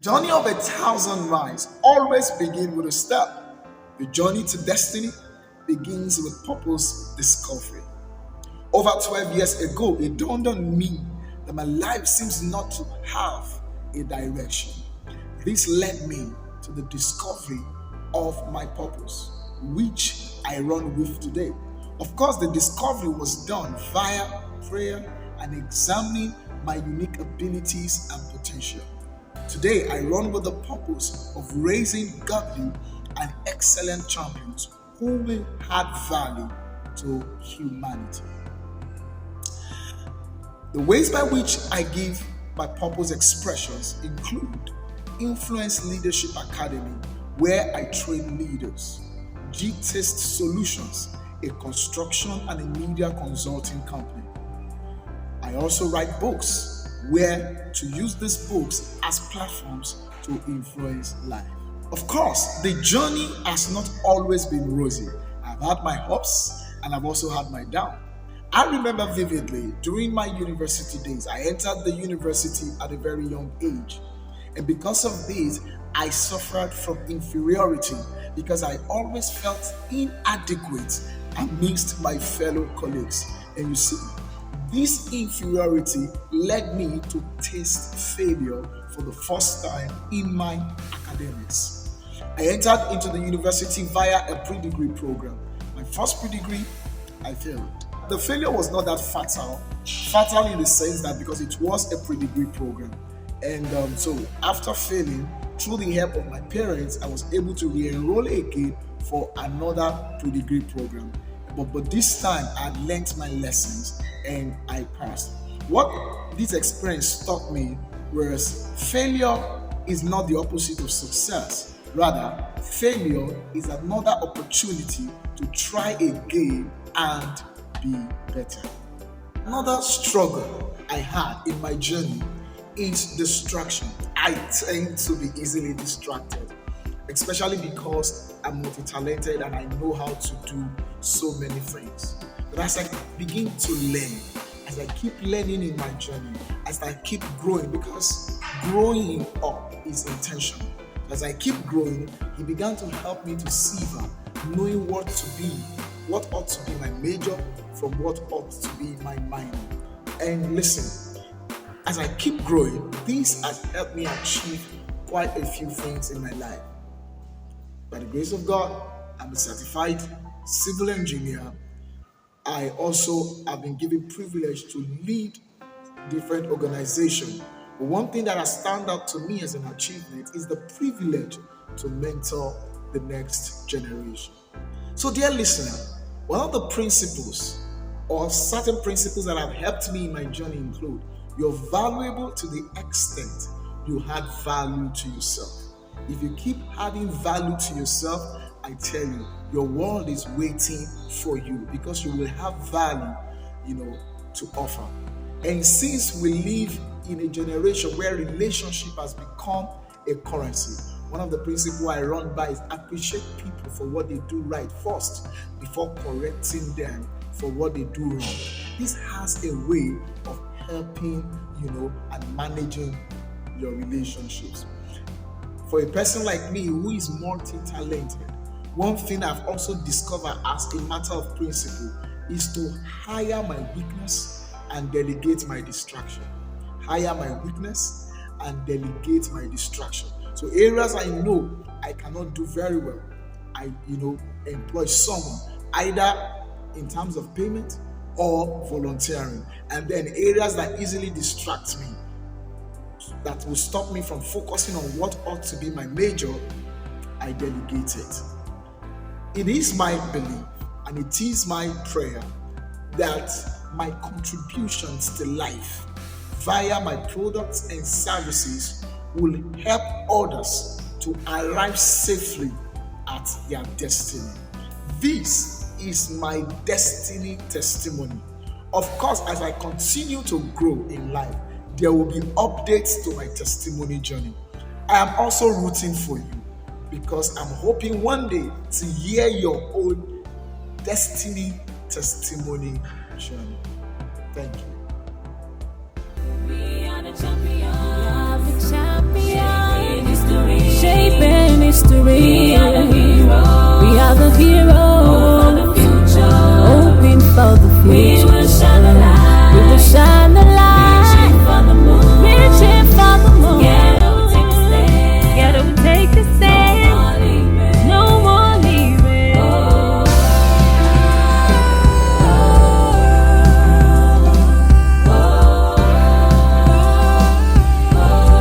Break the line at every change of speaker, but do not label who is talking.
Journey of 1,000 miles always begin with a step. The journey to destiny begins with purpose discovery. Over 12 years ago, it dawned on me that my life seems not to have a direction. This led me to the discovery of my purpose, which I run with today. Of course, the discovery was done via prayer and examining my unique abilities and potential. Today, I run with the purpose of raising godly and excellent champions who will add value to humanity. The ways by which I give my purpose expressions include Influence Leadership Academy, where I train leaders, G-Test Solutions, a construction and a media consulting company. I also write books where to use these books as platforms to influence life. Of course, the journey has not always been rosy. I've had my ups and I've also had my downs. I remember vividly during my university days, I entered the university at a very young age. And because of this, I suffered from inferiority because I always felt inadequate amidst my fellow colleagues. And you see, this inferiority led me to taste failure for the first time in my academics. I entered into the university via a pre-degree program. My first pre-degree, I failed. The failure was not that fatal in the sense that because it was a pre-degree program. And so after failing, through the help of my parents, I was able to re-enroll again for another pre-degree program. But this time I had learnt my lessons and I passed. What this experience taught me was failure is not the opposite of success. Rather, failure is another opportunity to try again and be better. Another struggle I had in my journey is distraction. I tend to be easily distracted, especially because I'm multi-talented and I know how to do so many things. But as I begin to learn, as I keep learning in my journey, as I keep growing, because growing up is intentional. As I keep growing, he began to help me to sever, knowing what ought to be my major from what ought to be my minor. And listen, as I keep growing, this has helped me achieve quite a few things in my life. By the grace of God, I'm a certified civil engineer. I also have been given privilege to lead different organizations. But one thing that has stand out to me as an achievement is the privilege to mentor the next generation. So, dear listener, one of the principles or certain principles that have helped me in my journey include you're valuable to the extent you add value to yourself. If you keep adding value to yourself, I tell you, your world is waiting for you because you will have value, to offer. And since we live in a generation where relationship has become a currency, one of the principles I run by is appreciate people for what they do right first before correcting them for what they do wrong. This has a way of helping, and managing your relationships. For a person like me who is multi-talented, one thing I've also discovered as a matter of principle is to hire my weakness and delegate my distraction. Hire my weakness and delegate my distraction. So areas I know I cannot do very well, I employ someone either in terms of payment or volunteering. And then areas that easily distract me, that will stop me from focusing on what ought to be my major, I delegate it. It is my belief and it is my prayer that my contributions to life via my products and services will help others to arrive safely at their destiny. This is my destiny testimony. Of course, as I continue to grow in life, there will be updates to my testimony journey. I am also rooting for you because I'm hoping one day to hear your own destiny testimony journey. Thank you.
We are the champions. We are the champions. victory. We are the heroes.